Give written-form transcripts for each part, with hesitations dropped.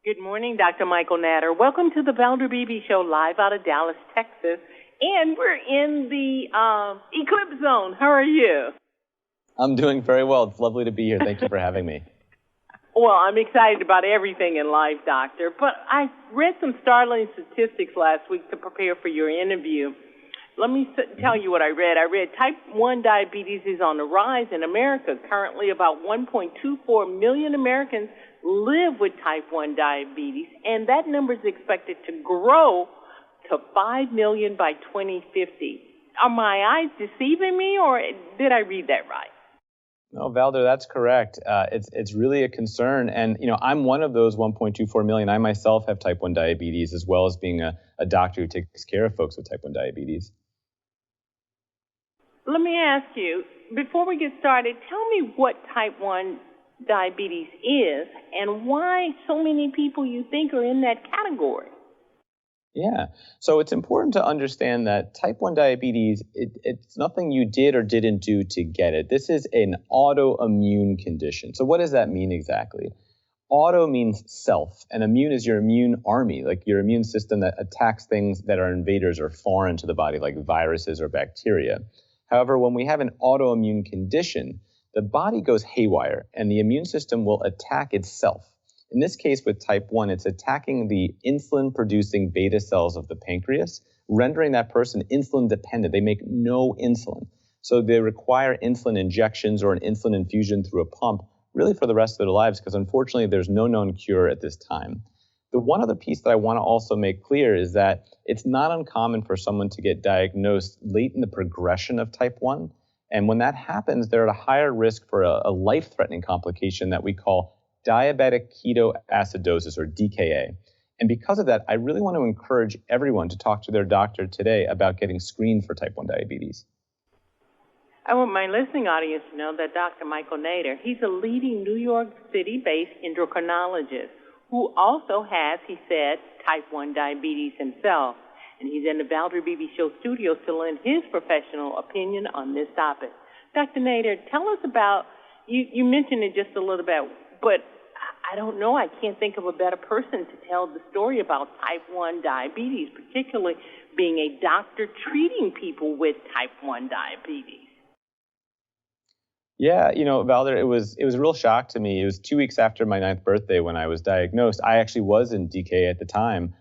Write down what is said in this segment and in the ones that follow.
Good morning, Dr. Michael Natter. Welcome to the Valder Beebe Show, live out of Dallas, Texas. And we're in the eclipse zone. How are you? I'm doing very well. It's lovely to be here. Thank you for having me. Well, I'm excited about everything in life, Doctor. But I read some startling statistics last week to prepare for your interview. Let me tell you what I read. I read type 1 diabetes is on the rise in America. Currently, about 1.24 million Americans live with type 1 diabetes, and that number is expected to grow to 5 million by 2050. Are my eyes deceiving me, or did I read that right? No, Valder, that's correct. It's really a concern. And, I'm one of those 1.24 million. I myself have type 1 diabetes, as well as being a doctor who takes care of folks with type 1 diabetes. Let me ask you, before we get started, tell me what type 1 diabetes is and why so many people you think are in that category. Yeah. So it's important to understand that type 1 diabetes, it's nothing you did or didn't do to get it. This is an autoimmune condition. So what does that mean exactly? Auto means self, and immune is your immune army, like your immune system that attacks things that are invaders or foreign to the body, like viruses or bacteria. However, when we have an autoimmune condition, the body goes haywire, and the immune system will attack itself. In this case, with type 1, it's attacking the insulin-producing beta cells of the pancreas, rendering that person insulin dependent. They make no insulin. So they require insulin injections or an insulin infusion through a pump, really for the rest of their lives, because unfortunately, there's no known cure at this time. The one other piece that I want to also make clear is that it's not uncommon for someone to get diagnosed late in the progression of type 1. And when that happens, they're at a higher risk for a life-threatening complication that we call diabetic ketoacidosis, or DKA. And because of that, I really want to encourage everyone to talk to their doctor today about getting screened for type 1 diabetes. I want my listening audience to know that Dr. Michael Natter, he's a leading New York City-based endocrinologist who also has, he said, type 1 diabetes himself. And he's in the Valder Beebe Show studio to lend his professional opinion on this topic. Dr. Natter, tell us about, you mentioned it just a little bit, but I don't know, I can't think of a better person to tell the story about type 1 diabetes, particularly being a doctor treating people with type 1 diabetes. Yeah, Valder, it was a real shock to me. It was 2 weeks after my 9th birthday when I was diagnosed. I actually was in DKA at the time.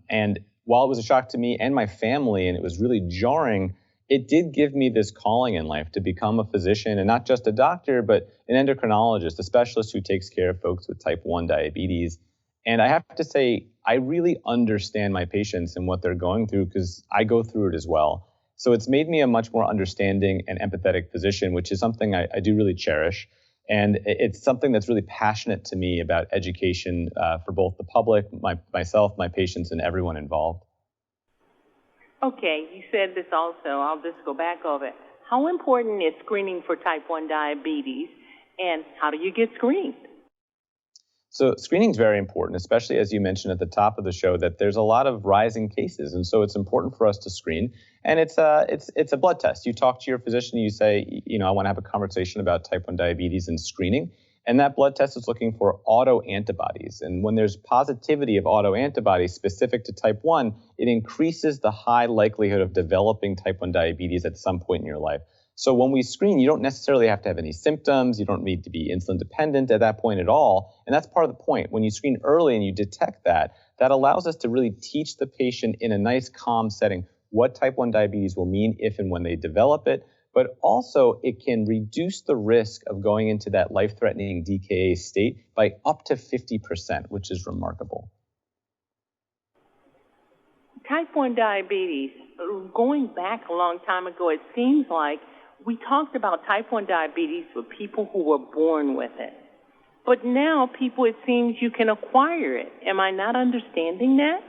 And while it was a shock to me and my family, and it was really jarring, it did give me this calling in life to become a physician, and not just a doctor, but an endocrinologist, a specialist who takes care of folks with type 1 diabetes. And I have to say, I really understand my patients and what they're going through, because I go through it as well. So it's made me a much more understanding and empathetic physician, which is something I do really cherish. And it's something that's really passionate to me about education for both the public, myself, my patients, and everyone involved. Okay, you said this also. I'll just go back over it. How important is screening for type 1 diabetes, and how do you get screened? So screening is very important, especially as you mentioned at the top of the show, that there's a lot of rising cases. And so it's important for us to screen. And it's a blood test. You talk to your physician, you say, I want to have a conversation about type 1 diabetes and screening. And that blood test is looking for autoantibodies. And when there's positivity of autoantibodies specific to type 1, it increases the high likelihood of developing type 1 diabetes at some point in your life. So when we screen, you don't necessarily have to have any symptoms. You don't need to be insulin dependent at that point at all. And that's part of the point. When you screen early and you detect that, that allows us to really teach the patient in a nice, calm setting what type 1 diabetes will mean if and when they develop it. But also, it can reduce the risk of going into that life-threatening DKA state by up to 50%, which is remarkable. Type 1 diabetes, going back a long time ago, it seems like we talked about type 1 diabetes with people who were born with it. But now people, it seems you can acquire it. Am I not understanding that?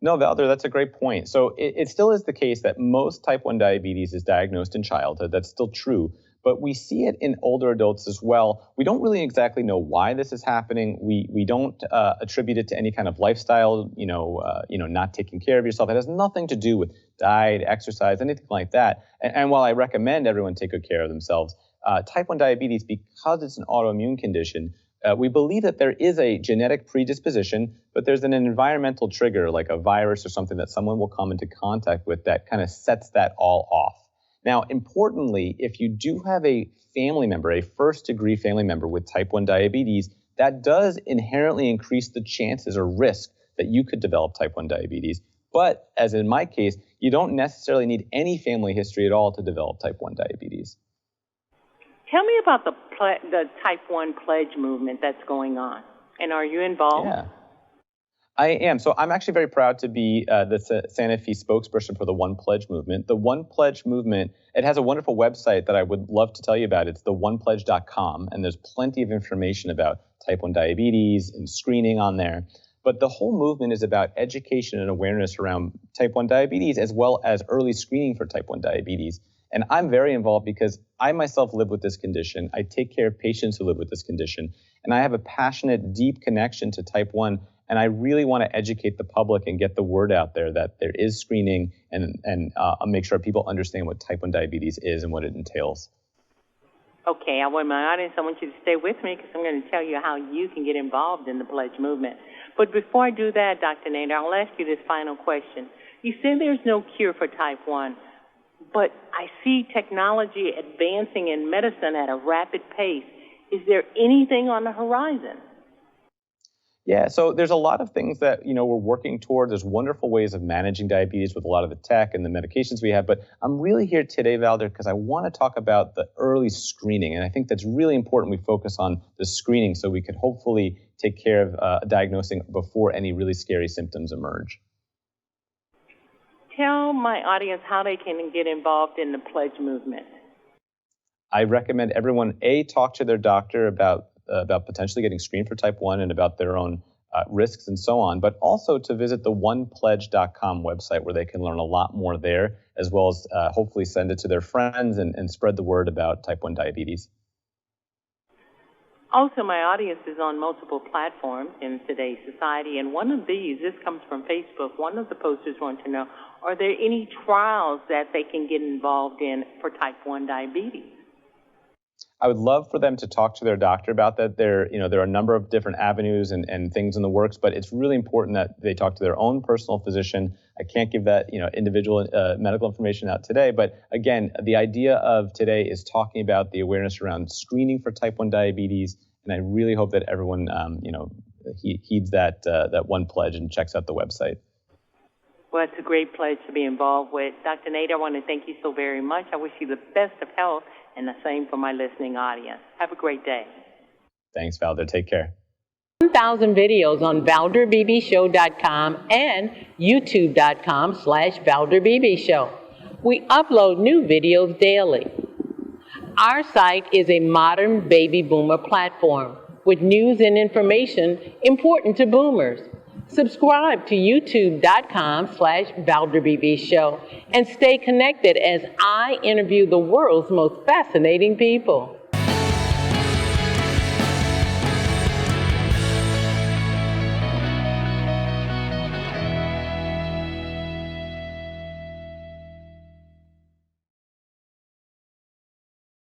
No, Valder, that's a great point. So it still is the case that most type 1 diabetes is diagnosed in childhood. That's still true. But we see it in older adults as well. We don't really exactly know why this is happening. We don't attribute it to any kind of lifestyle, not taking care of yourself. It has nothing to do with diet, exercise, anything like that. And while I recommend everyone take good care of themselves, type 1 diabetes, because it's an autoimmune condition, we believe that there is a genetic predisposition, but there's an environmental trigger like a virus or something that someone will come into contact with that kind of sets that all off. Now, importantly, if you do have a family member, a first-degree family member with type 1 diabetes, that does inherently increase the chances or risk that you could develop type 1 diabetes. But as in my case, you don't necessarily need any family history at all to develop type 1 diabetes. Tell me about the type 1 pledge movement that's going on. And are you involved? Yeah, I am. So I'm actually very proud to be the Sanofi spokesperson for the One Pledge movement. The One Pledge movement, it has a wonderful website that I would love to tell you about. It's theonepledge.com, and there's plenty of information about type 1 diabetes and screening on there. But the whole movement is about education and awareness around type 1 diabetes, as well as early screening for type 1 diabetes. And I'm very involved because I myself live with this condition. I take care of patients who live with this condition. And I have a passionate, deep connection to type 1. And I really want to educate the public and get the word out there that there is screening and make sure people understand what type 1 diabetes is and what it entails. Okay, I want my audience, I want you to stay with me because I'm going to tell you how you can get involved in the pledge movement. But before I do that, Dr. Nader, I'll ask you this final question. You say there's no cure for type 1, but I see technology advancing in medicine at a rapid pace. Is there anything on the horizon? Yeah, so there's a lot of things that, we're working towards. There's wonderful ways of managing diabetes with a lot of the tech and the medications we have. But I'm really here today, Valder, because I want to talk about the early screening. And I think that's really important we focus on the screening so we can hopefully take care of diagnosing before any really scary symptoms emerge. Tell my audience how they can get involved in the pledge movement. I recommend everyone, talk to their doctor about potentially getting screened for type 1 and about their own risks and so on, but also to visit the onepledge.com website where they can learn a lot more there, as well as hopefully send it to their friends and spread the word about type 1 diabetes. Also, my audience is on multiple platforms in today's society, and one of these, this comes from Facebook, one of the posters want to know, are there any trials that they can get involved in for type 1 diabetes? I would love for them to talk to their doctor about that. There are a number of different avenues and things in the works, but it's really important that they talk to their own personal physician. I can't give that, individual medical information out today. But again, the idea of today is talking about the awareness around screening for type 1 diabetes. And I really hope that everyone, heeds that one pledge and checks out the website. Well, it's a great pledge to be involved with. Dr. Nader, I want to thank you so very much. I wish you the best of health. And the same for my listening audience. Have a great day. Thanks, Valder. Take care. 1,000 videos on ValderBBShow.com and YouTube.com/ValderBBShow. We upload new videos daily. Our site is a modern baby boomer platform with news and information important to boomers. Subscribe to youtube.com/ValderBBShow and stay connected as I interview the world's most fascinating people.